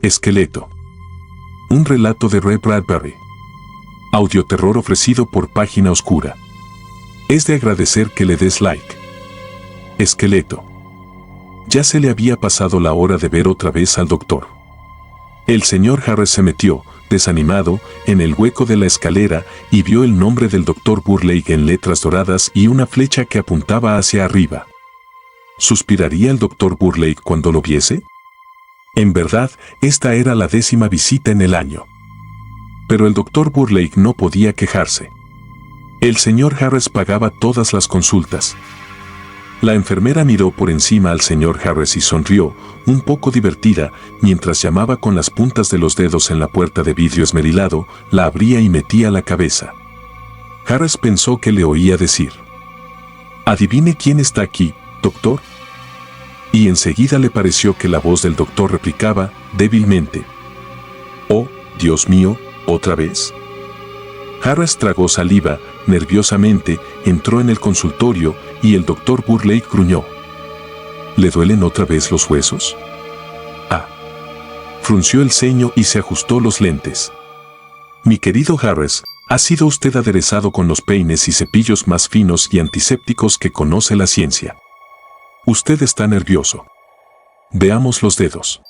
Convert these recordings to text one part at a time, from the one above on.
Esqueleto. Un relato de Ray Bradbury. Audioterror ofrecido por Página Oscura. Es de agradecer que le des like. Esqueleto. Ya se le había pasado la hora de ver otra vez al doctor. El señor Harris se metió, desanimado, en el hueco de la escalera y vio el nombre del doctor Burleigh en letras doradas y una flecha que apuntaba hacia arriba. ¿Suspiraría el doctor Burleigh cuando lo viese? En verdad, esta era la 10ª visita en el año. Pero el doctor Burleigh no podía quejarse. El señor Harris pagaba todas las consultas. La enfermera miró por encima al señor Harris y sonrió, un poco divertida, mientras llamaba con las puntas de los dedos en la puerta de vidrio esmerilado, la abría y metía la cabeza. Harris pensó que le oía decir: «¿Adivine quién está aquí, doctor?» Y enseguida le pareció que la voz del doctor replicaba, débilmente: «Oh, Dios mío, ¿otra vez?». Harris tragó saliva, nerviosamente, entró en el consultorio y el doctor Burleigh gruñó: «¿Le duelen otra vez los huesos?». «Ah». Frunció el ceño y se ajustó los lentes. «Mi querido Harris, ha sido usted aderezado con los peines y cepillos más finos y antisépticos que conoce la ciencia. Usted está nervioso. Veamos los dedos.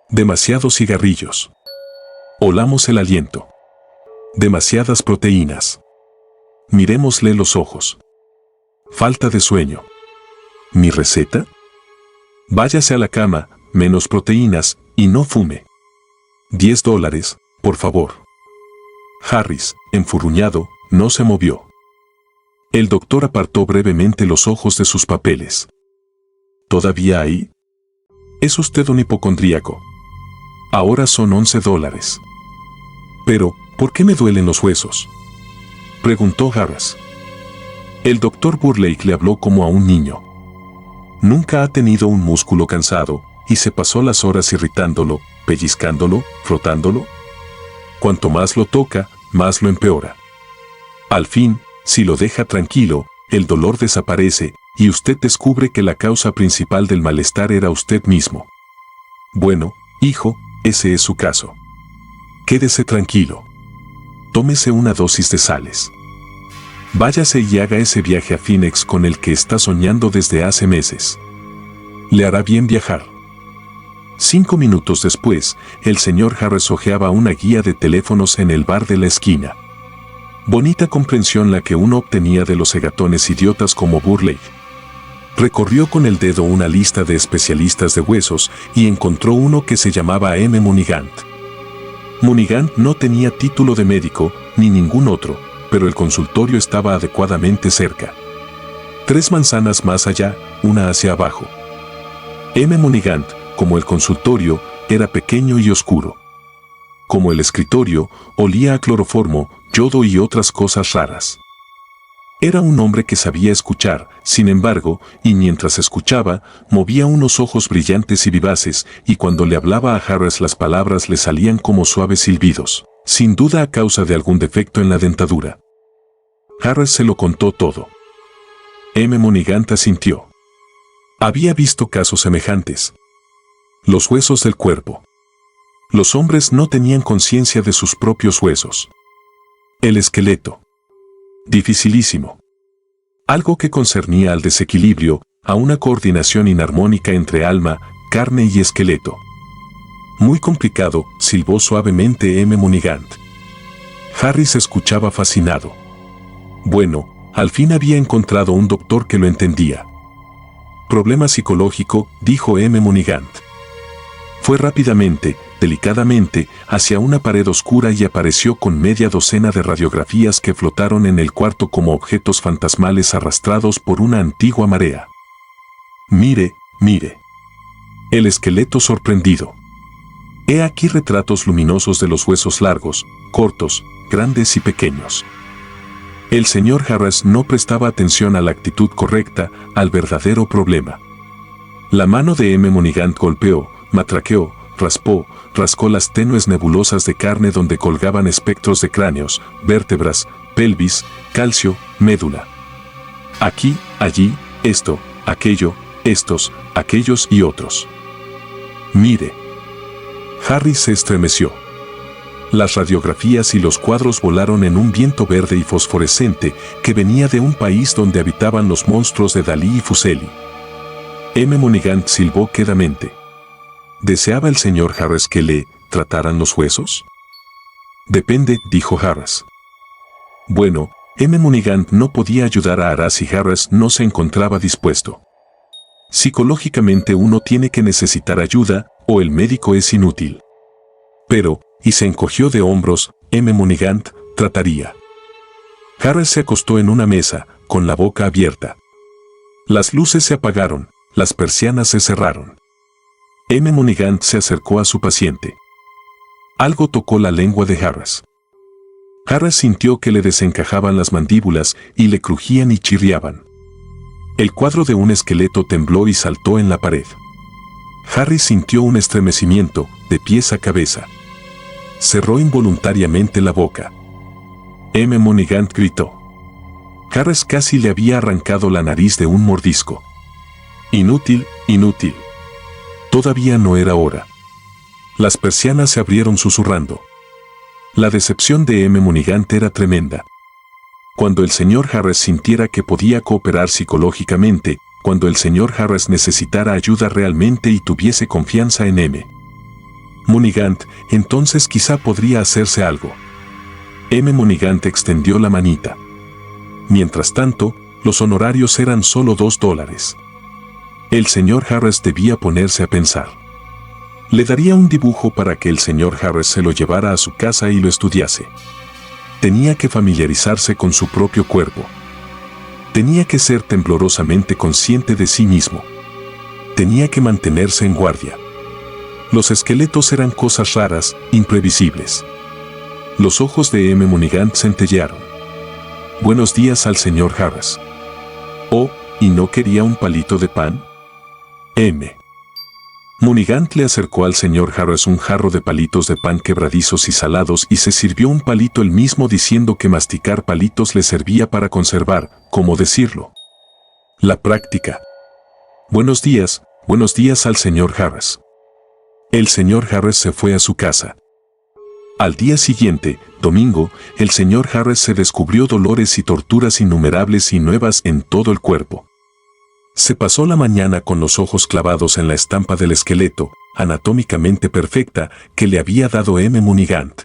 Demasiados cigarrillos. Olamos el aliento. Demasiadas proteínas. Mirémosle los ojos. Falta de sueño. ¿Mi receta? Váyase a la cama, menos proteínas, y no fume. $10, por favor». Harris, enfurruñado, no se movió. El doctor apartó brevemente los ojos de sus papeles. ¿Todavía ahí? Es usted un hipocondríaco. Ahora son $11. Pero, ¿por qué me duelen los huesos?, preguntó Harris. El doctor Burleigh le habló como a un niño. Nunca ha tenido un músculo cansado, y se pasó las horas irritándolo, pellizcándolo, frotándolo. Cuanto más lo toca, más lo empeora. Al fin, si lo deja tranquilo, el dolor desaparece, y usted descubre que la causa principal del malestar era usted mismo. Bueno, hijo, ese es su caso. Quédese tranquilo. Tómese una dosis de sales. Váyase y haga ese viaje a Phoenix con el que está soñando desde hace meses. Le hará bien viajar. 5 minutos después, el señor Harris hojeaba una guía de teléfonos en el bar de la esquina. Bonita comprensión la que uno obtenía de los segatones idiotas como Burleigh. Recorrió con el dedo una lista de especialistas de huesos y encontró uno que se llamaba M. Monigant. Monigant no tenía título de médico, ni ningún otro, pero el consultorio estaba adecuadamente cerca. 3 manzanas más allá, una hacia abajo. M. Monigant, como el consultorio, era pequeño y oscuro. Como el escritorio, olía a cloroformo, yodo y otras cosas raras. Era un hombre que sabía escuchar, sin embargo, y mientras escuchaba, movía unos ojos brillantes y vivaces, y cuando le hablaba a Harris las palabras le salían como suaves silbidos, sin duda a causa de algún defecto en la dentadura. Harris se lo contó todo. M. Monigant asintió. Había visto casos semejantes. Los huesos del cuerpo. Los hombres no tenían conciencia de sus propios huesos. El esqueleto. Dificilísimo. Algo que concernía al desequilibrio, a una coordinación inarmónica entre alma, carne y esqueleto. Muy complicado, silbó suavemente M. Monigant. Harris escuchaba fascinado. Bueno, al fin había encontrado un doctor que lo entendía. Problema psicológico, dijo M. Monigant. Fue rápidamente, delicadamente, hacia una pared oscura y apareció con media docena de radiografías que flotaron en el cuarto como objetos fantasmales arrastrados por una antigua marea. Mire, mire. El esqueleto sorprendido. He aquí retratos luminosos de los huesos largos, cortos, grandes y pequeños. El señor Harris no prestaba atención a la actitud correcta, al verdadero problema. La mano de M. Monigant golpeó, matraqueó, raspó, rascó las tenues nebulosas de carne donde colgaban espectros de cráneos, vértebras, pelvis, calcio, médula. Aquí, allí, esto, aquello, estos, aquellos y otros. Mire. Harry se estremeció. Las radiografías y los cuadros volaron en un viento verde y fosforescente que venía de un país donde habitaban los monstruos de Dalí y Fuseli. M. Monaghan silbó quedamente. ¿Deseaba el señor Harris que le trataran los huesos? Depende, dijo Harris. Bueno, M. Monaghan no podía ayudar a Harris y Harris no se encontraba dispuesto. Psicológicamente uno tiene que necesitar ayuda o el médico es inútil. Pero, y se encogió de hombros, M. Monaghan trataría. Harris se acostó en una mesa, con la boca abierta. Las luces se apagaron, las persianas se cerraron. M. Monaghan se acercó a su paciente. Algo tocó la lengua de Harris. Harris sintió que le desencajaban las mandíbulas y le crujían y chirriaban. El cuadro de un esqueleto tembló y saltó en la pared. Harry sintió un estremecimiento, de pies a cabeza. Cerró involuntariamente la boca. M. Monaghan gritó. Harris casi le había arrancado la nariz de un mordisco. Inútil, inútil. Todavía no era hora. Las persianas se abrieron susurrando. La decepción de M. Monaghan era tremenda. Cuando el señor Harris sintiera que podía cooperar psicológicamente, cuando el señor Harris necesitara ayuda realmente y tuviese confianza en M. Monaghan, entonces quizá podría hacerse algo. M. Monaghan extendió la manita. Mientras tanto, los honorarios eran solo $2. El señor Harris debía ponerse a pensar. Le daría un dibujo para que el señor Harris se lo llevara a su casa y lo estudiase. Tenía que familiarizarse con su propio cuerpo. Tenía que ser temblorosamente consciente de sí mismo. Tenía que mantenerse en guardia. Los esqueletos eran cosas raras, imprevisibles. Los ojos de M. Monaghan centellearon. Buenos días al señor Harris. Oh, ¿y no quería un palito de pan? M. Monaghan le acercó al señor Harris un jarro de palitos de pan quebradizos y salados y se sirvió un palito él mismo diciendo que masticar palitos le servía para conservar, ¿cómo decirlo? La práctica. Buenos días al señor Harris. El señor Harris se fue a su casa. Al día siguiente, domingo, el señor Harris se descubrió dolores y torturas innumerables y nuevas en todo el cuerpo. Se pasó la mañana con los ojos clavados en la estampa del esqueleto, anatómicamente perfecta, que le había dado M. Monaghan.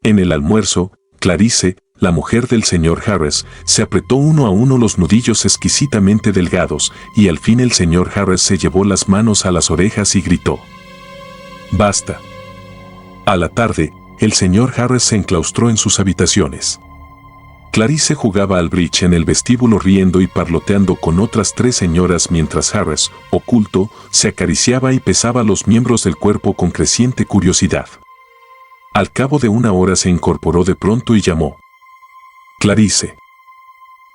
En el almuerzo, Clarice, la mujer del señor Harris, se apretó uno a uno los nudillos exquisitamente delgados, y al fin el señor Harris se llevó las manos a las orejas y gritó. ¡Basta! A la tarde, el señor Harris se enclaustró en sus habitaciones. Clarice jugaba al bridge en el vestíbulo riendo y parloteando con otras 3 señoras mientras Harris, oculto, se acariciaba y pesaba los miembros del cuerpo con creciente curiosidad. Al cabo de una hora se incorporó de pronto y llamó. Clarice.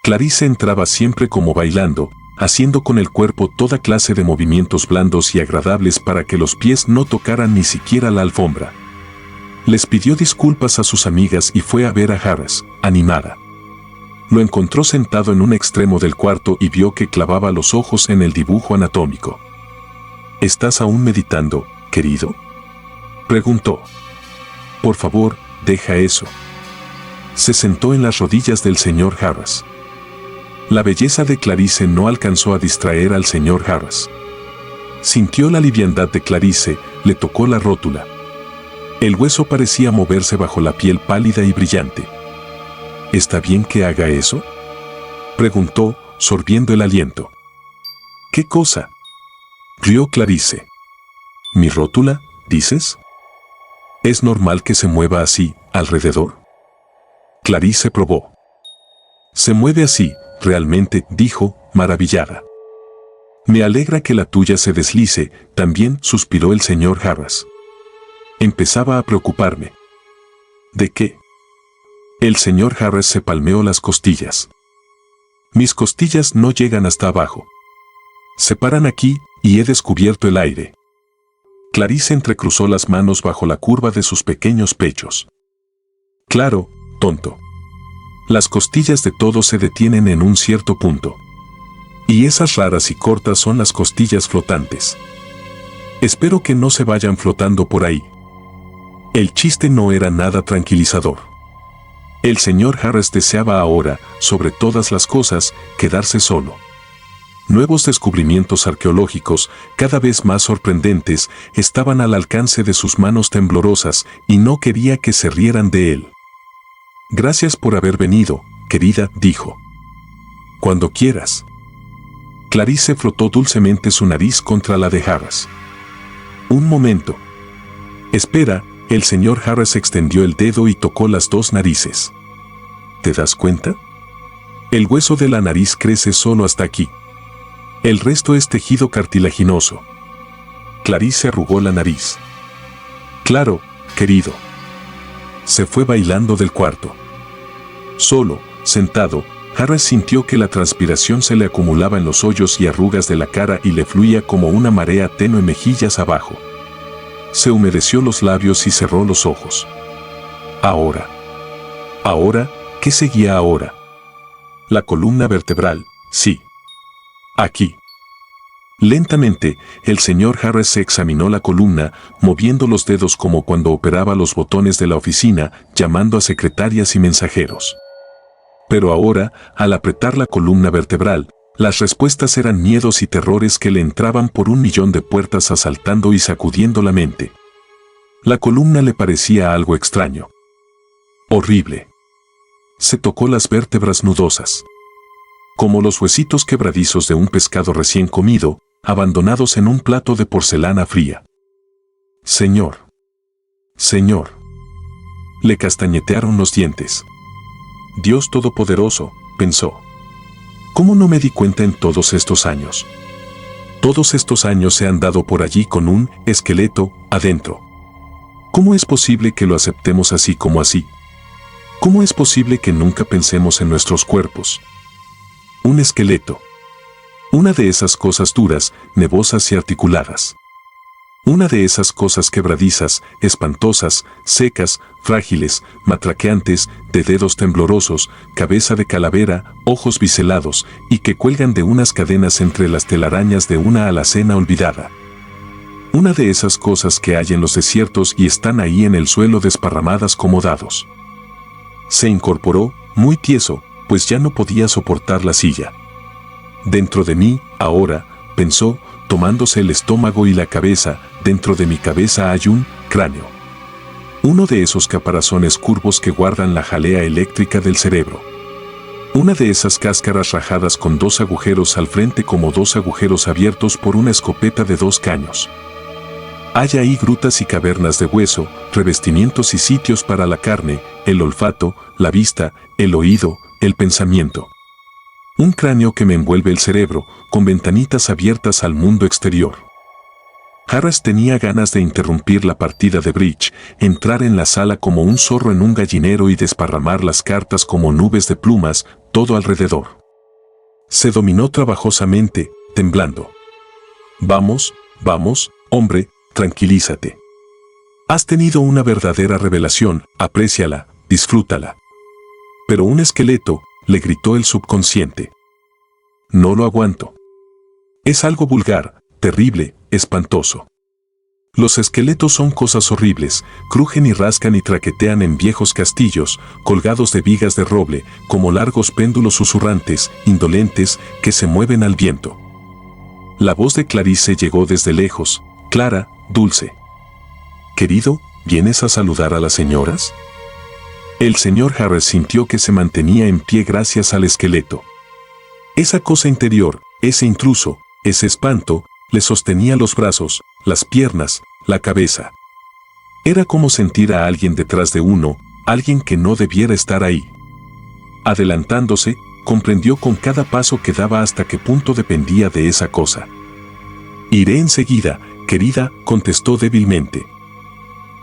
Clarice entraba siempre como bailando, haciendo con el cuerpo toda clase de movimientos blandos y agradables para que los pies no tocaran ni siquiera la alfombra. Les pidió disculpas a sus amigas y fue a ver a Harris, animada. Lo encontró sentado en un extremo del cuarto y vio que clavaba los ojos en el dibujo anatómico. ¿Estás aún meditando, querido?, preguntó. Por favor, deja eso. Se sentó en las rodillas del señor Harris. La belleza de Clarice no alcanzó a distraer al señor Harris. Sintió la liviandad de Clarice, le tocó la rótula. El hueso parecía moverse bajo la piel pálida y brillante. ¿Está bien que haga eso?, preguntó, sorbiendo el aliento. ¿Qué cosa?, rió Clarice. ¿Mi rótula, dices? ¿Es normal que se mueva así, alrededor? Clarice probó. Se mueve así, realmente, dijo, maravillada. Me alegra que la tuya se deslice, también, suspiró el señor Harris. Empezaba a preocuparme. ¿De qué? El señor Harris se palmeó las costillas. Mis costillas no llegan hasta abajo. Se paran aquí, y he descubierto el aire. Clarice entrecruzó las manos bajo la curva de sus pequeños pechos. Claro, tonto. Las costillas de todos se detienen en un cierto punto. Y esas raras y cortas son las costillas flotantes. Espero que no se vayan flotando por ahí. El chiste no era nada tranquilizador. El señor Harris deseaba ahora, sobre todas las cosas, quedarse solo. Nuevos descubrimientos arqueológicos, cada vez más sorprendentes, estaban al alcance de sus manos temblorosas y no quería que se rieran de él. Gracias por haber venido, querida, dijo. Cuando quieras. Clarice frotó dulcemente su nariz contra la de Harris. Un momento. Espera, el señor Harris extendió el dedo y tocó las dos narices. ¿Te das cuenta? El hueso de la nariz crece solo hasta aquí. El resto es tejido cartilaginoso. Clarice arrugó la nariz. Claro, querido. Se fue bailando del cuarto. Solo, sentado, Harris sintió que la transpiración se le acumulaba en los hoyos y arrugas de la cara y le fluía como una marea tenue mejillas abajo. Se humedeció los labios y cerró los ojos. Ahora. ¿Ahora? ¿Qué seguía ahora? La columna vertebral, sí. Aquí. Lentamente, el señor Harris se examinó la columna, moviendo los dedos como cuando operaba los botones de la oficina, llamando a secretarias y mensajeros. Pero ahora, al apretar la columna vertebral, las respuestas eran miedos y terrores que le entraban por 1.000.000 de puertas asaltando y sacudiendo la mente. La columna le parecía algo extraño. Horrible. Se tocó las vértebras nudosas. Como los huesitos quebradizos de un pescado recién comido, abandonados en un plato de porcelana fría. Señor. Señor. Le castañetearon los dientes. Dios Todopoderoso, pensó. ¿Cómo no me di cuenta en todos estos años? Todos estos años se han dado por allí con un esqueleto adentro. ¿Cómo es posible que lo aceptemos así como así? ¿Cómo es posible que nunca pensemos en nuestros cuerpos? Un esqueleto. Una de esas cosas duras, nevosas y articuladas. Una de esas cosas quebradizas, espantosas, secas, frágiles, matraqueantes, de dedos temblorosos, cabeza de calavera, ojos biselados, y que cuelgan de unas cadenas entre las telarañas de una alacena olvidada. Una de esas cosas que hay en los desiertos y están ahí en el suelo desparramadas como dados. Se incorporó, muy tieso, pues ya no podía soportar la silla. Dentro de mí, ahora, pensó, tomándose el estómago y la cabeza, dentro de mi cabeza hay un cráneo. Uno de esos caparazones curvos que guardan la jalea eléctrica del cerebro. Una de esas cáscaras rajadas con 2 agujeros al frente como 2 agujeros abiertos por una escopeta de 2 caños. Hay ahí grutas y cavernas de hueso, revestimientos y sitios para la carne, el olfato, la vista, el oído, el pensamiento. Un cráneo que me envuelve el cerebro, con ventanitas abiertas al mundo exterior. Harris tenía ganas de interrumpir la partida de bridge, entrar en la sala como un zorro en un gallinero y desparramar las cartas como nubes de plumas, todo alrededor. Se dominó trabajosamente, temblando. Vamos, vamos, hombre, tranquilízate. Has tenido una verdadera revelación, apréciala, disfrútala. Pero un esqueleto, le gritó el subconsciente. No lo aguanto. Es algo vulgar, terrible, espantoso. Los esqueletos son cosas horribles, crujen y rascan y traquetean en viejos castillos, colgados de vigas de roble, como largos péndulos susurrantes, indolentes, que se mueven al viento. La voz de Clarice llegó desde lejos, clara, dulce. Querido, ¿vienes a saludar a las señoras? El señor Harris sintió que se mantenía en pie gracias al esqueleto. Esa cosa interior, ese intruso, ese espanto, le sostenía los brazos, las piernas, la cabeza. Era como sentir a alguien detrás de uno, alguien que no debiera estar ahí. Adelantándose, comprendió con cada paso que daba hasta qué punto dependía de esa cosa. Iré enseguida, querida, contestó débilmente.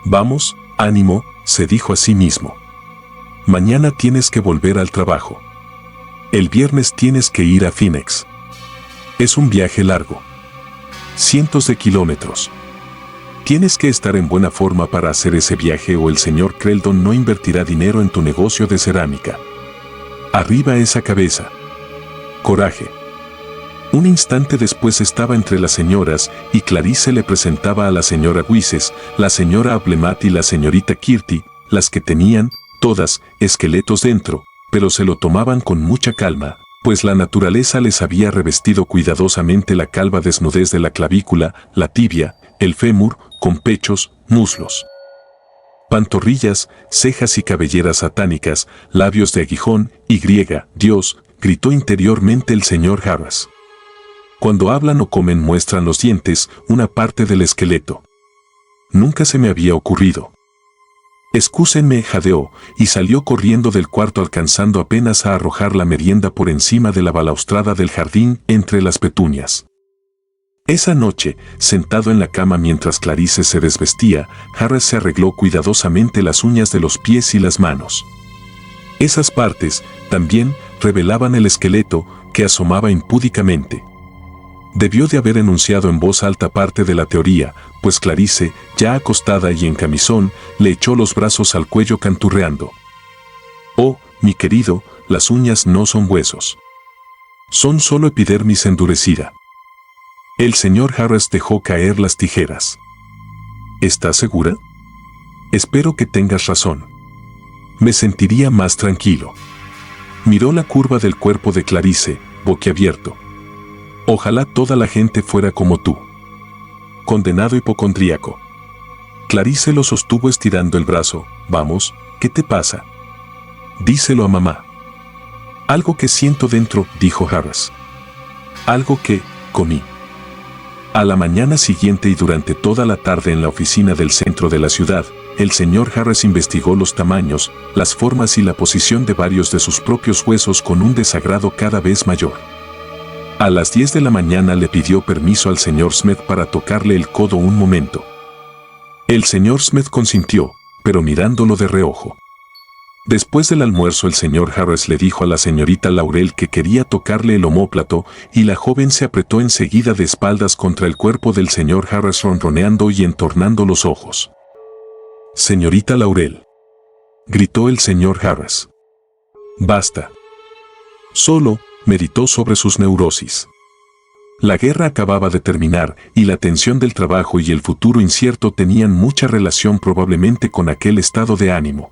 Vamos, ánimo, se dijo a sí mismo. Mañana tienes que volver al trabajo. El viernes tienes que ir a Phoenix. Es un viaje largo. Cientos de kilómetros. Tienes que estar en buena forma para hacer ese viaje o el señor Creldon no invertirá dinero en tu negocio de cerámica. Arriba esa cabeza. Coraje. Un instante después estaba entre las señoras y Clarice le presentaba a la señora Guises, la señora Ablemat y la señorita Kirty, las que tenían, todas, esqueletos dentro, pero se lo tomaban con mucha calma, pues la naturaleza les había revestido cuidadosamente la calva desnudez de la clavícula, la tibia, el fémur, con pechos, muslos, pantorrillas, cejas y cabelleras satánicas, labios de aguijón, y Dios, gritó interiormente el señor Harras. Cuando hablan o comen muestran los dientes, una parte del esqueleto. Nunca se me había ocurrido. Excúsenme, jadeó, y salió corriendo del cuarto alcanzando apenas a arrojar la merienda por encima de la balaustrada del jardín entre las petunias. Esa noche, sentado en la cama mientras Clarice se desvestía, Harris se arregló cuidadosamente las uñas de los pies y las manos. Esas partes, también, revelaban el esqueleto, que asomaba impúdicamente. Debió de haber enunciado en voz alta parte de la teoría, pues Clarice, ya acostada y en camisón, le echó los brazos al cuello canturreando. «Oh, mi querido, las uñas no son huesos. Son solo epidermis endurecida». El señor Harris dejó caer las tijeras. «¿Estás segura? Espero que tengas razón. Me sentiría más tranquilo». Miró la curva del cuerpo de Clarice, boquiabierto. «Ojalá toda la gente fuera como tú. Condenado hipocondríaco». Clarice lo sostuvo estirando el brazo. «Vamos, ¿qué te pasa? Díselo a mamá». «Algo que siento dentro», dijo Harris. «Algo que comí». A la mañana siguiente y durante toda la tarde en la oficina del centro de la ciudad, el señor Harris investigó los tamaños, las formas y la posición de varios de sus propios huesos con un desagrado cada vez mayor. A las 10 de la mañana le pidió permiso al señor Smith para tocarle el codo un momento. El señor Smith consintió, pero mirándolo de reojo. Después del almuerzo el señor Harris le dijo a la señorita Laurel que quería tocarle el omóplato y la joven se apretó enseguida de espaldas contra el cuerpo del señor Harris ronroneando y entornando los ojos. «Señorita Laurel», gritó el señor Harris. «Basta». Solo meditó sobre sus neurosis. La guerra acababa de terminar y la tensión del trabajo y el futuro incierto tenían mucha relación probablemente con aquel estado de ánimo.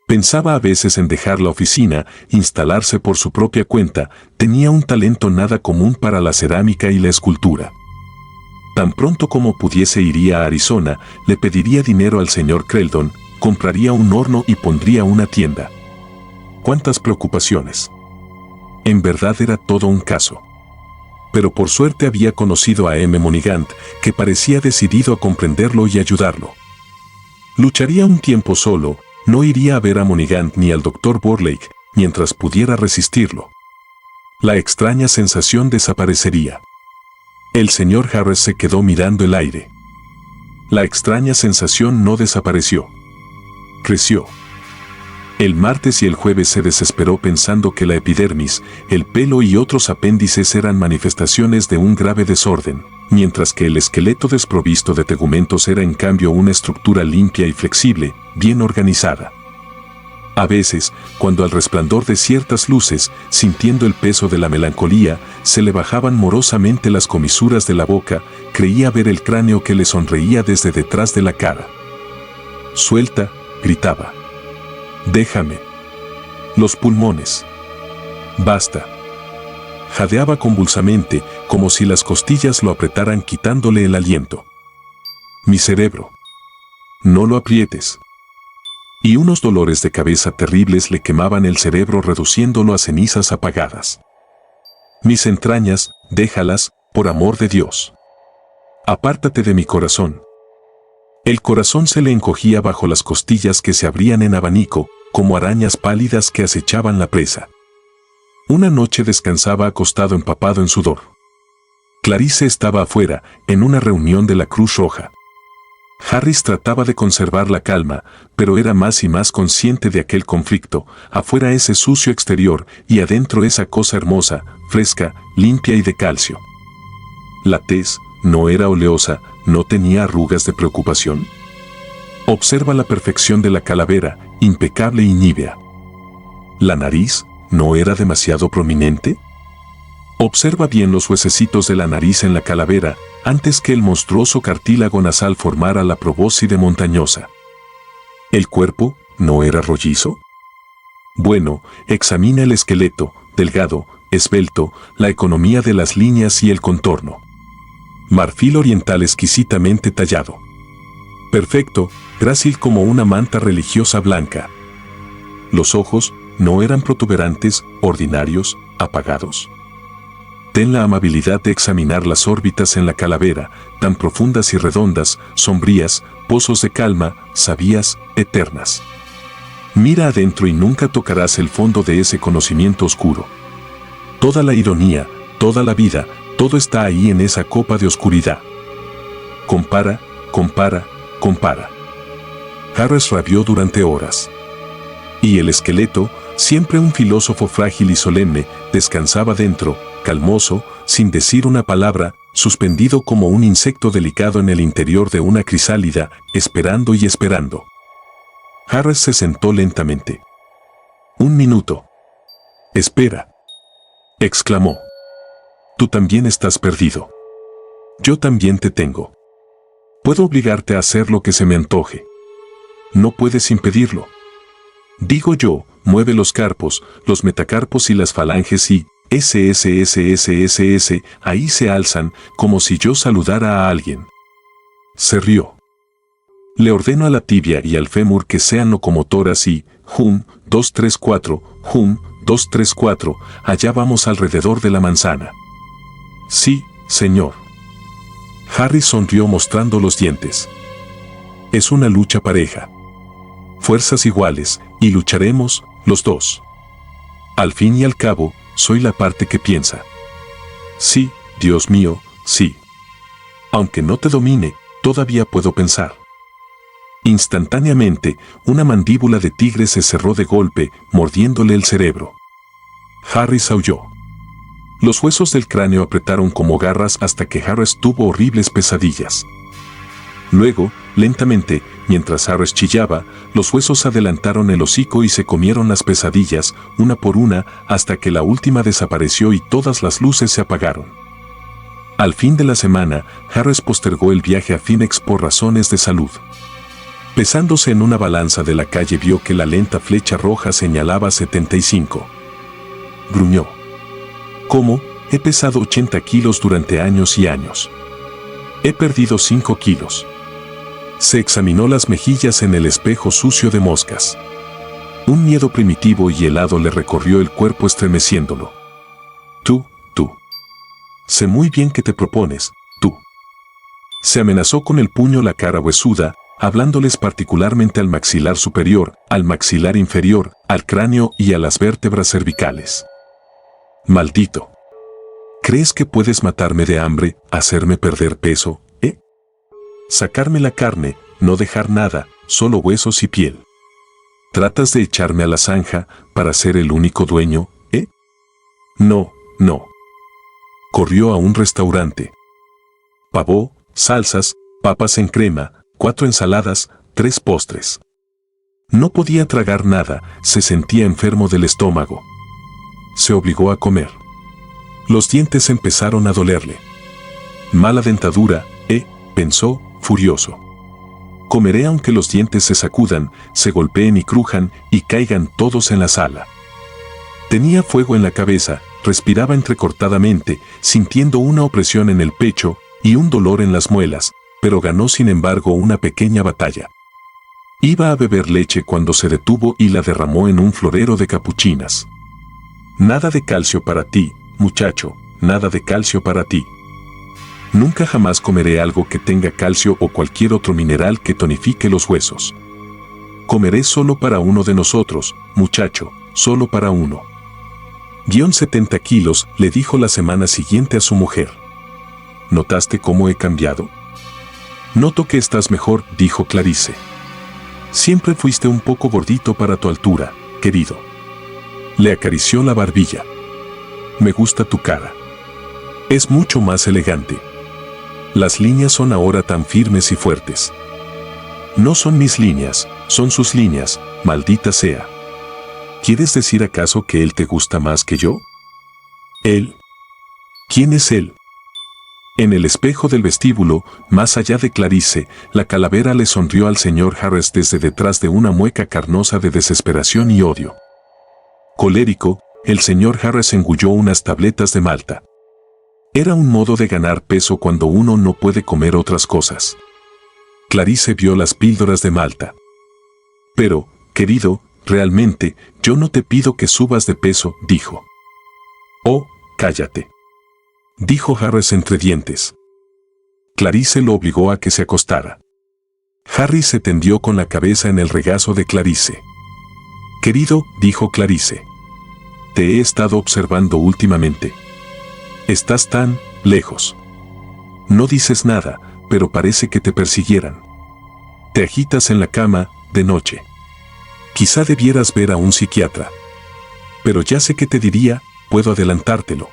Pensaba a veces en dejar la oficina, instalarse por su propia cuenta, tenía un talento nada común para la cerámica y la escultura. Tan pronto como pudiese iría a Arizona, le pediría dinero al señor Creldon, compraría un horno y pondría una tienda. ¿Cuántas preocupaciones? En verdad era todo un caso. Pero por suerte había conocido a M. Monigant, que parecía decidido a comprenderlo y ayudarlo. Lucharía un tiempo solo, no iría a ver a Monigant ni al Dr. Borlake, mientras pudiera resistirlo. La extraña sensación desaparecería. El señor Harris se quedó mirando el aire. La extraña sensación no desapareció. Creció. El martes y el jueves se desesperó pensando que la epidermis, el pelo y otros apéndices eran manifestaciones de un grave desorden, mientras que el esqueleto desprovisto de tegumentos era en cambio una estructura limpia y flexible, bien organizada. A veces, cuando al resplandor de ciertas luces, sintiendo el peso de la melancolía, se le bajaban morosamente las comisuras de la boca, creía ver el cráneo que le sonreía desde detrás de la cara. «Suelta», gritaba. «Déjame. Los pulmones. Basta». Jadeaba convulsamente, como si las costillas lo apretaran quitándole el aliento. «Mi cerebro. No lo aprietes». Y unos dolores de cabeza terribles le quemaban el cerebro reduciéndolo a cenizas apagadas. «Mis entrañas, déjalas, por amor de Dios. Apártate de mi corazón». El corazón se le encogía bajo las costillas que se abrían en abanico, como arañas pálidas que acechaban la presa. Una noche descansaba acostado empapado en sudor. Clarice estaba afuera, en una reunión de la Cruz Roja. Harris trataba de conservar la calma, pero era más y más consciente de aquel conflicto, afuera ese sucio exterior y adentro esa cosa hermosa, fresca, limpia y de calcio. La tez no era oleosa, no tenía arrugas de preocupación. Observa la perfección de la calavera, impecable y nívea. La nariz no era demasiado prominente. Observa bien los huesecitos de la nariz en la calavera antes que el monstruoso cartílago nasal formara la probóscide montañosa. ¿El cuerpo no era rollizo? Bueno, examina el esqueleto, delgado, esbelto, la economía de las líneas y el contorno. Marfil oriental exquisitamente tallado. Perfecto, grácil como una manta religiosa blanca. Los ojos no eran protuberantes, ordinarios, apagados. Ten la amabilidad de examinar las órbitas en la calavera, tan profundas y redondas, sombrías, pozos de calma, sabías, eternas. Mira adentro y nunca tocarás el fondo de ese conocimiento oscuro. Toda la ironía, toda la vida, todo está ahí en esa copa de oscuridad. Compara, compara, compara. Harris rabió durante horas. Y el esqueleto, siempre un filósofo frágil y solemne, descansaba dentro, calmoso, sin decir una palabra, suspendido como un insecto delicado en el interior de una crisálida, esperando y esperando. Harris se sentó lentamente. «Un minuto». «Espera», exclamó. «Tú también estás perdido. Yo también te tengo. Puedo obligarte a hacer lo que se me antoje. No puedes impedirlo. Digo yo, mueve los carpos, los metacarpos y las falanges y SSSSSS, ahí se alzan, como si yo saludara a alguien». Se rió. «Le ordeno a la tibia y al fémur que sean locomotoras y, 2, 3, 4, 2, 3, 4, allá vamos alrededor de la manzana». «Sí, señor». Harry sonrió mostrando los dientes. «Es una lucha pareja. Fuerzas iguales, y lucharemos, los dos. Al fin y al cabo, soy la parte que piensa». «Sí, Dios mío, sí. Aunque no te domine, todavía puedo pensar». Instantáneamente, una mandíbula de tigre se cerró de golpe, mordiéndole el cerebro. Harris aulló. Los huesos del cráneo apretaron como garras hasta que Harris tuvo horribles pesadillas. Luego, lentamente, mientras Harris chillaba, los huesos adelantaron el hocico y se comieron las pesadillas, una por una, hasta que la última desapareció y todas las luces se apagaron. Al fin de la semana, Harris postergó el viaje a Phoenix por razones de salud. Pesándose en una balanza de la calle vio que la lenta flecha roja señalaba 75. Gruñó. «¿Cómo? He pesado 80 kilos durante años y años. He perdido 5 kilos». Se examinó las mejillas en el espejo sucio de moscas. Un miedo primitivo y helado le recorrió el cuerpo estremeciéndolo. Tú. Sé muy bien qué te propones, tú. Se amenazó con el puño la cara huesuda, hablándoles particularmente al maxilar superior, al maxilar inferior, al cráneo y a las vértebras cervicales. «Maldito. ¿Crees que puedes matarme de hambre, hacerme perder peso, sacarme la carne, no dejar nada, solo huesos y piel? ¿Tratas de echarme a la zanja para ser el único dueño, No. Corrió a un restaurante. Pavó, salsas, papas en crema, 4 ensaladas, 3 postres. No podía tragar nada, se sentía enfermo del estómago. Se obligó a comer. Los dientes empezaron a dolerle. Mala dentadura, pensó, furioso. Comeré aunque los dientes se sacudan, se golpeen y crujan y caigan todos en la sala. Tenía fuego en la cabeza, respiraba entrecortadamente, sintiendo una opresión en el pecho y un dolor en las muelas, pero ganó sin embargo una pequeña batalla. Iba a beber leche cuando se detuvo y la derramó en un florero de capuchinas. «Nada de calcio para ti, muchacho, nada de calcio para ti. Nunca jamás comeré algo que tenga calcio o cualquier otro mineral que tonifique los huesos. Comeré solo para uno de nosotros, muchacho, solo para uno». 70 kilos, le dijo la semana siguiente a su mujer. «¿Notaste cómo he cambiado?» «Noto que estás mejor», dijo Clarice. «Siempre fuiste un poco gordito para tu altura, querido». Le acarició la barbilla. «Me gusta tu cara. Es mucho más elegante. Las líneas son ahora tan firmes y fuertes». «No son mis líneas, son sus líneas, maldita sea». «¿Quieres decir acaso que él te gusta más que yo?» «Él». ¿Quién es él? En el espejo del vestíbulo, más allá de Clarice, la calavera le sonrió al señor Harris desde detrás de una mueca carnosa de desesperación y odio. Colérico, el señor Harris engulló unas tabletas de malta. Era un modo de ganar peso cuando uno no puede comer otras cosas. Clarice vio las píldoras de malta. Pero, querido, realmente, yo no te pido que subas de peso, dijo. Oh, cállate, dijo Harris entre dientes. Clarice lo obligó a que se acostara. Harry se tendió con la cabeza en el regazo de Clarice. Querido, dijo Clarice. Te he estado observando últimamente. Estás tan lejos. No dices nada, pero parece que te persiguieran. Te agitas en la cama, de noche. Quizá debieras ver a un psiquiatra. Pero ya sé que te diría, puedo adelantártelo.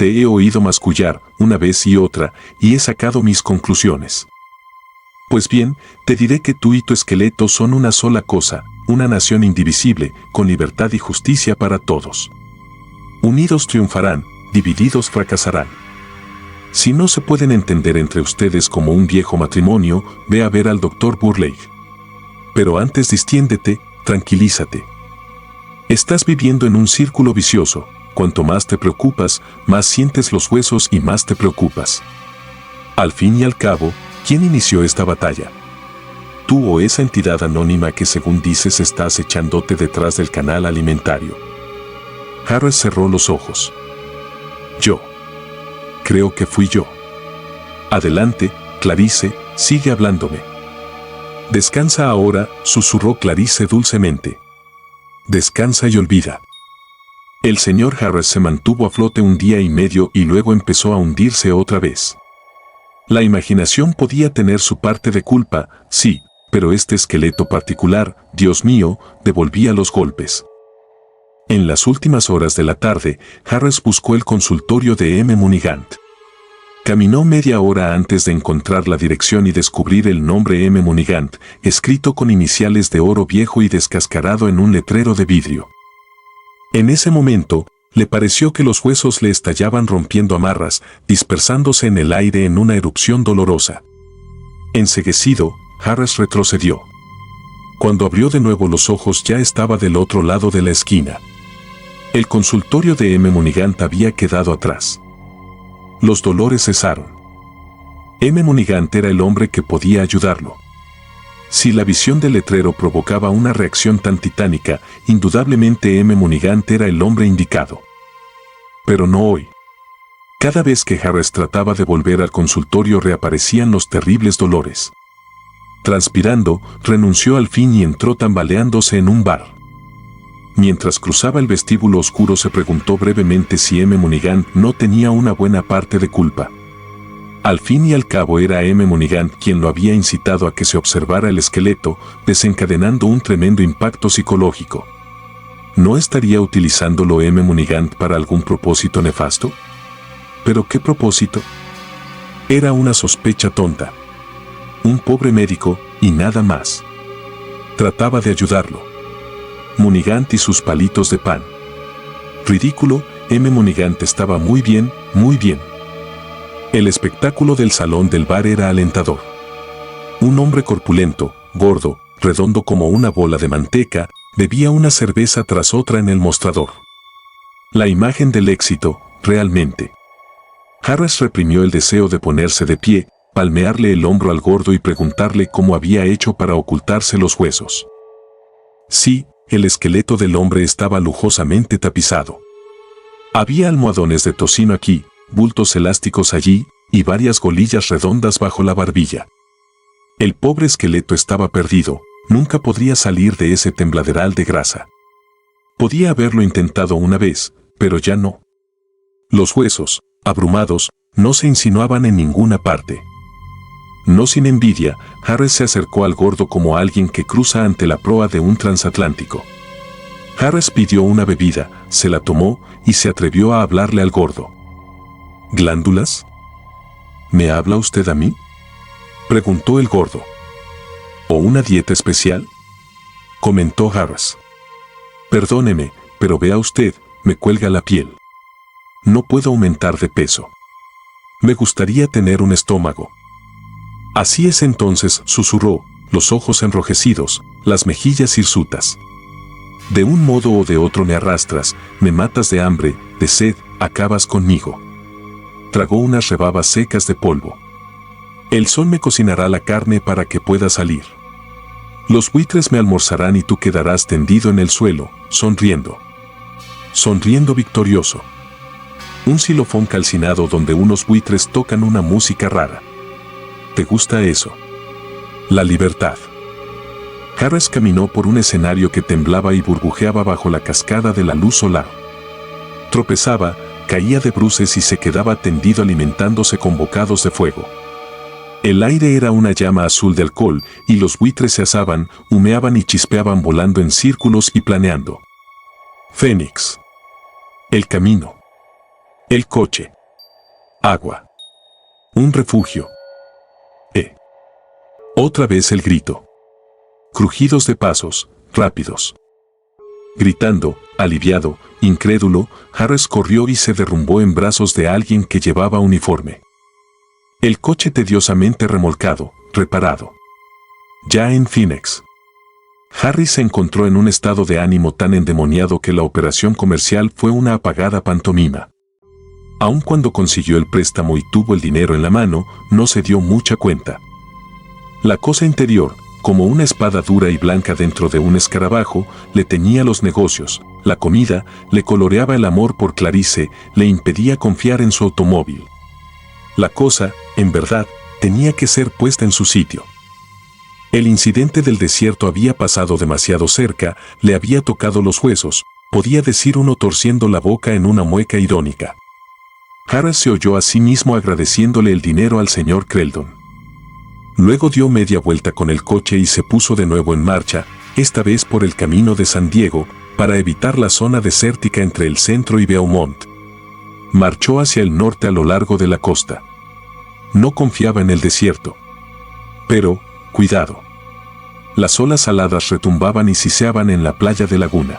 Te he oído mascullar una vez y otra, y he sacado mis conclusiones. Pues bien, te diré que tú y tu esqueleto son una sola cosa, una nación indivisible, con libertad y justicia para todos. Unidos triunfarán, divididos fracasarán. Si no se pueden entender entre ustedes como un viejo matrimonio, ve a ver al doctor Burleigh. Pero antes distiéndete, tranquilízate. Estás viviendo en un círculo vicioso. Cuanto más te preocupas, más sientes los huesos y más te preocupas. Al fin y al cabo, ¿quién inició esta batalla? Tú o esa entidad anónima que según dices está acechándote detrás del canal alimentario. Harris cerró los ojos. Yo. Creo que fui yo. Adelante, Clarice, sigue hablándome. Descansa ahora, susurró Clarice dulcemente. Descansa y olvida. El señor Harris se mantuvo a flote un día y medio y luego empezó a hundirse otra vez. La imaginación podía tener su parte de culpa, sí, pero este esqueleto particular, Dios mío, devolvía los golpes. En las últimas horas de la tarde, Harris buscó el consultorio de M. Munigant. Caminó media hora antes de encontrar la dirección y descubrir el nombre M. Munigant, escrito con iniciales de oro viejo y descascarado en un letrero de vidrio. En ese momento, le pareció que los huesos le estallaban rompiendo amarras, dispersándose en el aire en una erupción dolorosa. Enceguecido, Harris retrocedió. Cuando abrió de nuevo los ojos ya estaba del otro lado de la esquina. El consultorio de M. Munigant había quedado atrás. Los dolores cesaron. M. Munigant era el hombre que podía ayudarlo. Si la visión del letrero provocaba una reacción tan titánica, indudablemente M. Munigant era el hombre indicado. Pero no hoy. Cada vez que Harris trataba de volver al consultorio reaparecían los terribles dolores. Transpirando, renunció al fin y entró tambaleándose en un bar. Mientras cruzaba el vestíbulo oscuro se preguntó brevemente si M. Munigant no tenía una buena parte de culpa. Al fin y al cabo era M. Munigant quien lo había incitado a que se observara el esqueleto, desencadenando un tremendo impacto psicológico. ¿No estaría utilizándolo M. Munigant para algún propósito nefasto? ¿Pero qué propósito? Era una sospecha tonta. Un pobre médico, y nada más. Trataba de ayudarlo. Munigant y sus palitos de pan. Ridículo, M. Munigant estaba muy bien, muy bien. El espectáculo del salón del bar era alentador. Un hombre corpulento, gordo, redondo como una bola de manteca, bebía una cerveza tras otra en el mostrador. La imagen del éxito, realmente. Harris reprimió el deseo de ponerse de pie, palmearle el hombro al gordo y preguntarle cómo había hecho para ocultarse los huesos. Sí, el esqueleto del hombre estaba lujosamente tapizado. Había almohadones de tocino aquí, bultos elásticos allí, y varias golillas redondas bajo la barbilla. El pobre esqueleto estaba perdido, nunca podría salir de ese tembladeral de grasa. Podía haberlo intentado una vez, pero ya no. Los huesos, abrumados, no se insinuaban en ninguna parte. No sin envidia, Harris se acercó al gordo como alguien que cruza ante la proa de un transatlántico. Harris pidió una bebida, se la tomó y se atrevió a hablarle al gordo. ¿Glándulas? ¿Me habla usted a mí?, preguntó el gordo. ¿O una dieta especial?, comentó Harris. Perdóneme, pero vea usted, me cuelga la piel. no puedo aumentar de peso. Me gustaría tener un estómago. Así es entonces, susurró, los ojos enrojecidos, las mejillas hirsutas. De un modo o de otro me arrastras, me matas de hambre, de sed, acabas conmigo. Tragó unas rebabas secas de polvo. El sol me cocinará la carne para que pueda salir. Los buitres me almorzarán y tú quedarás tendido en el suelo, sonriendo. Sonriendo victorioso. Un xilofón calcinado donde unos buitres tocan una música rara. ¿Te gusta eso? La libertad. Harris caminó por un escenario que temblaba y burbujeaba bajo la cascada de la luz solar. Tropezaba, caía de bruces y se quedaba tendido alimentándose con bocados de fuego. El aire era una llama azul de alcohol y los buitres se asaban, humeaban y chispeaban volando en círculos y planeando. Fénix. El camino. El coche. Agua. Un refugio. Otra vez el grito. Crujidos de pasos, rápidos. Gritando, aliviado, incrédulo, Harris corrió y se derrumbó en brazos de alguien que llevaba uniforme. El coche tediosamente remolcado, reparado. Ya en Phoenix. Harris se encontró en un estado de ánimo tan endemoniado que la operación comercial fue una apagada pantomima. Aun cuando consiguió el préstamo y tuvo el dinero en la mano, no se dio mucha cuenta. La cosa interior, como una espada dura y blanca dentro de un escarabajo, le teñía los negocios, la comida, le coloreaba el amor por Clarice, le impedía confiar en su automóvil. La cosa, en verdad, tenía que ser puesta en su sitio. El incidente del desierto había pasado demasiado cerca, le había tocado los huesos, podía decir uno torciendo la boca en una mueca irónica. Harris se oyó a sí mismo agradeciéndole el dinero al señor Creldon. Luego dio media vuelta con el coche y se puso de nuevo en marcha, esta vez por el camino de San Diego, para evitar la zona desértica entre el centro y Beaumont. Marchó hacia el norte a lo largo de la costa. No confiaba en el desierto. Pero, cuidado. Las olas aladas retumbaban y siseaban en la playa de Laguna.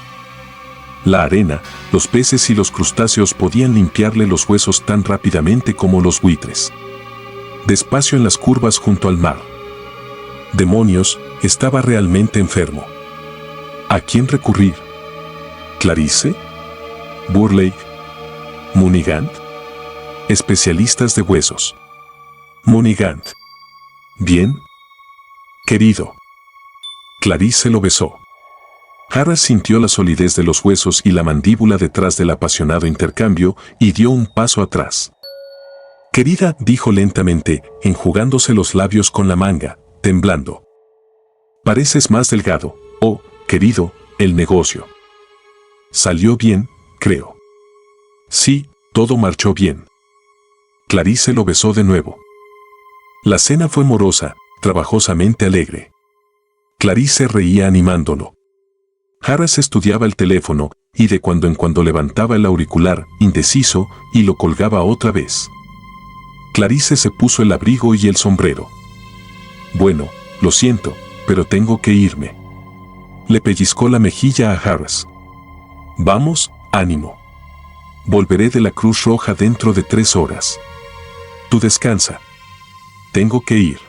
La arena, los peces y los crustáceos podían limpiarle los huesos tan rápidamente como los buitres. Despacio en las curvas junto al mar. Demonios, estaba realmente enfermo. ¿A quién recurrir? ¿Clarice? ¿Burleigh? ¿Munigant? Especialistas de huesos. Munigant. ¿Bien? Querido. Clarice lo besó. Harris sintió la solidez de los huesos y la mandíbula detrás del apasionado intercambio y dio un paso atrás. Querida, dijo lentamente, enjugándose los labios con la manga, temblando. Pareces más delgado. Oh, querido, el negocio. Salió bien, creo. Sí, todo marchó bien. Clarice lo besó de nuevo. La cena fue morosa, trabajosamente alegre. Clarice reía animándolo. Harris estudiaba el teléfono, y de cuando en cuando levantaba el auricular, indeciso, y lo colgaba otra vez. Clarice se puso el abrigo y el sombrero. Bueno, lo siento, pero tengo que irme. Le pellizcó la mejilla a Harris. Vamos, ánimo. Volveré de la Cruz Roja dentro de 3 horas. Tú descansa. Tengo que ir.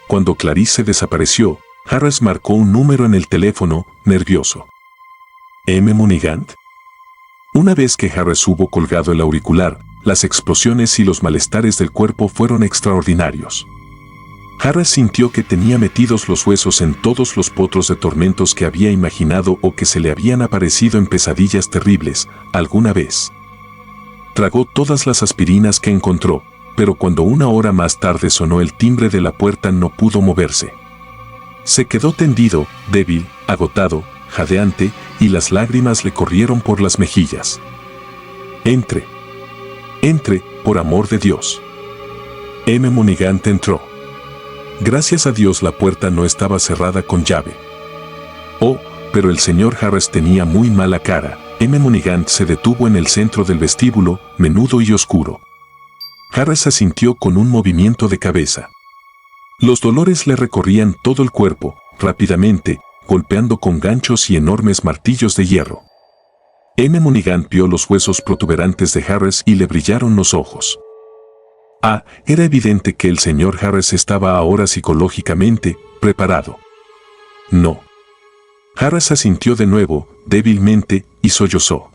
Cuando Clarice desapareció, Harris marcó un número en el teléfono, nervioso. ¿M. Munigant? Una vez que Harris hubo colgado el auricular, las explosiones y los malestares del cuerpo fueron extraordinarios. Harris sintió que tenía metidos los huesos en todos los potros de tormentos que había imaginado o que se le habían aparecido en pesadillas terribles, alguna vez. Tragó todas las aspirinas que encontró, pero cuando 1 hora más tarde sonó el timbre de la puerta no pudo moverse. Se quedó tendido, débil, agotado, jadeante, y las lágrimas le corrieron por las mejillas. Entre. Entre, por amor de Dios. M. Munigant entró. Gracias a Dios la puerta no estaba cerrada con llave. Oh, pero el señor Harris tenía muy mala cara. M. Munigant se detuvo en el centro del vestíbulo, menudo y oscuro. Harris asintió con un movimiento de cabeza. Los dolores le recorrían todo el cuerpo, rápidamente, golpeando con ganchos y enormes martillos de hierro. M. Monaghan vio los huesos protuberantes de Harris y le brillaron los ojos. Era evidente que el señor Harris estaba ahora psicológicamente preparado. No. Harris asintió de nuevo, débilmente, y sollozó.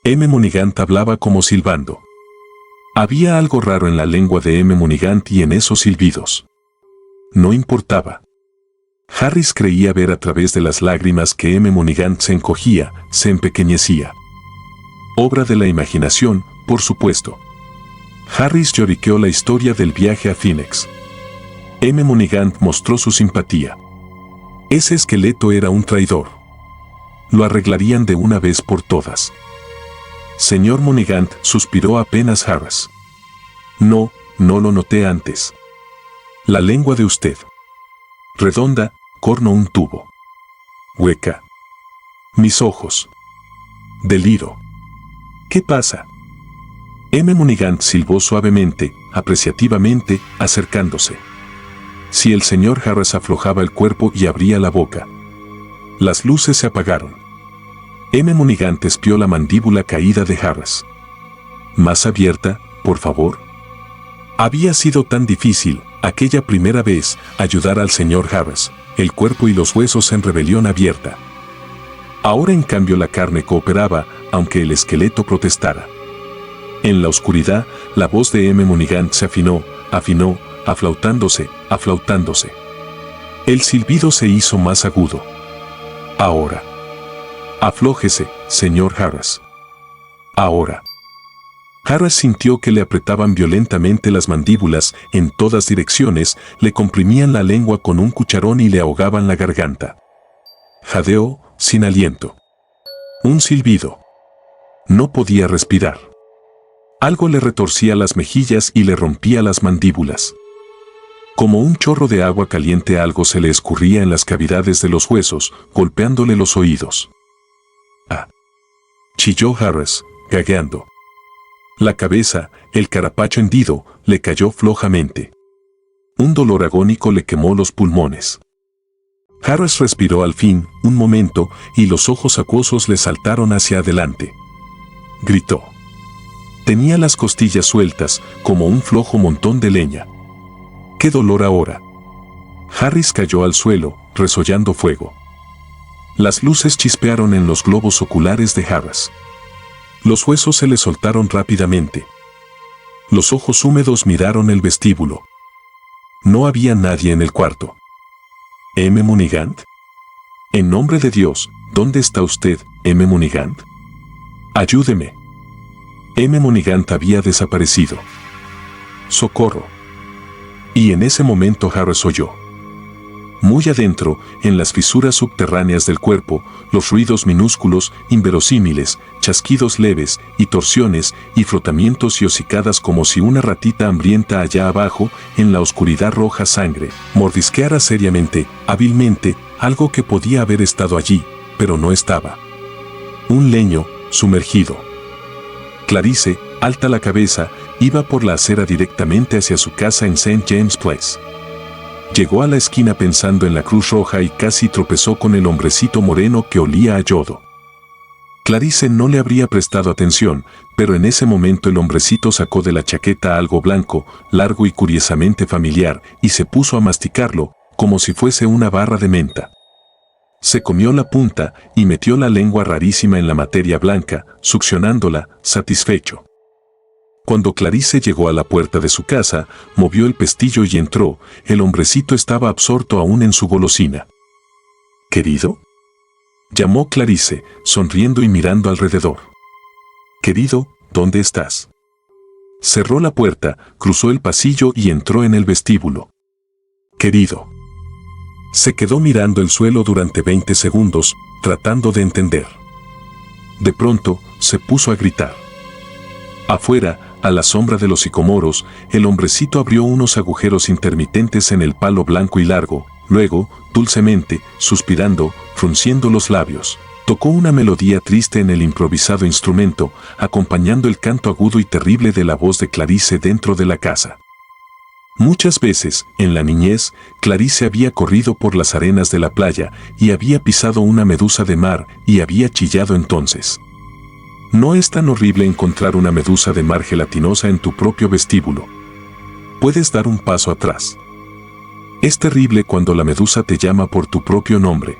M. Monaghan hablaba como silbando. Había algo raro en la lengua de M. Monaghan y en esos silbidos. No importaba. Harris creía ver a través de las lágrimas que M. Monaghan se encogía, se empequeñecía. Obra de la imaginación, por supuesto. Harris lloriqueó la historia del viaje a Phoenix. M. Monaghan mostró su simpatía. Ese esqueleto era un traidor. Lo arreglarían de una vez por todas. Señor Monaghan, suspiró apenas Harris. No lo noté antes. La lengua de usted. Redonda, corno un tubo. Hueca. Mis ojos. Deliro. ¿Qué pasa? M. Monaghan silbó suavemente, apreciativamente, acercándose. Si el señor Harris aflojaba el cuerpo y abría la boca. Las luces se apagaron. M. Monaghan espió la mandíbula caída de Harris. Más abierta, por favor. Había sido tan difícil, aquella primera vez, ayudar al señor Harris, el cuerpo y los huesos en rebelión abierta. Ahora en cambio la carne cooperaba, aunque el esqueleto protestara. En la oscuridad, la voz de M. Monaghan se afinó, aflautándose. El silbido se hizo más agudo. Ahora. Aflójese, señor Harris. Ahora. Harris sintió que le apretaban violentamente las mandíbulas en todas direcciones, le comprimían la lengua con un cucharón y le ahogaban la garganta. Jadeó, sin aliento. Un silbido. No podía respirar. Algo le retorcía las mejillas y le rompía las mandíbulas. Como un chorro de agua caliente algo se le escurría en las cavidades de los huesos, golpeándole los oídos. Chilló Harris, gagueando. La cabeza, el carapacho hendido, le cayó flojamente. Un dolor agónico le quemó los pulmones. Harris respiró al fin, un momento, y los ojos acuosos le saltaron hacia adelante. Gritó. Tenía las costillas sueltas, como un flojo montón de leña. ¡Qué dolor ahora! Harris cayó al suelo, resollando fuego. Las luces chispearon en los globos oculares de Harris. Los huesos se le soltaron rápidamente. Los ojos húmedos miraron el vestíbulo. No había nadie en el cuarto. ¿M. Monaghan? En nombre de Dios, ¿dónde está usted, M. Monaghan? Ayúdeme. M. Monaghan había desaparecido. ¡Socorro! Y en ese momento Harris oyó. Muy adentro, en las fisuras subterráneas del cuerpo, los ruidos minúsculos, inverosímiles, chasquidos leves, y torsiones, y frotamientos y hocicadas como si una ratita hambrienta allá abajo, en la oscuridad roja sangre, mordisqueara seriamente, hábilmente, algo que podía haber estado allí, pero no estaba. Un leño, sumergido. Clarice, alta la cabeza, iba por la acera directamente hacia su casa en St. James Place. Llegó a la esquina pensando en la Cruz Roja y casi tropezó con el hombrecito moreno que olía a yodo. Clarice no le habría prestado atención, pero en ese momento el hombrecito sacó de la chaqueta algo blanco, largo y curiosamente familiar, y se puso a masticarlo, como si fuese una barra de menta. Se comió la punta y metió la lengua rarísima en la materia blanca, succionándola, satisfecho. Cuando Clarice llegó a la puerta de su casa, movió el pestillo y entró. El hombrecito estaba absorto aún en su golosina. ¿Querido? Llamó Clarice, sonriendo y mirando alrededor. Querido, ¿dónde estás? Cerró la puerta, cruzó el pasillo y entró en el vestíbulo. Querido. Se quedó mirando el suelo durante 20 segundos, tratando de entender. De pronto, se puso a gritar. Afuera, a la sombra de los sicomoros, el hombrecito abrió unos agujeros intermitentes en el palo blanco y largo, luego, dulcemente, suspirando, frunciendo los labios, tocó una melodía triste en el improvisado instrumento, acompañando el canto agudo y terrible de la voz de Clarice dentro de la casa. Muchas veces, en la niñez, Clarice había corrido por las arenas de la playa y había pisado una medusa de mar y había chillado entonces. No es tan horrible encontrar una medusa de mar gelatinosa en tu propio vestíbulo. Puedes dar un paso atrás. Es terrible cuando la medusa te llama por tu propio nombre.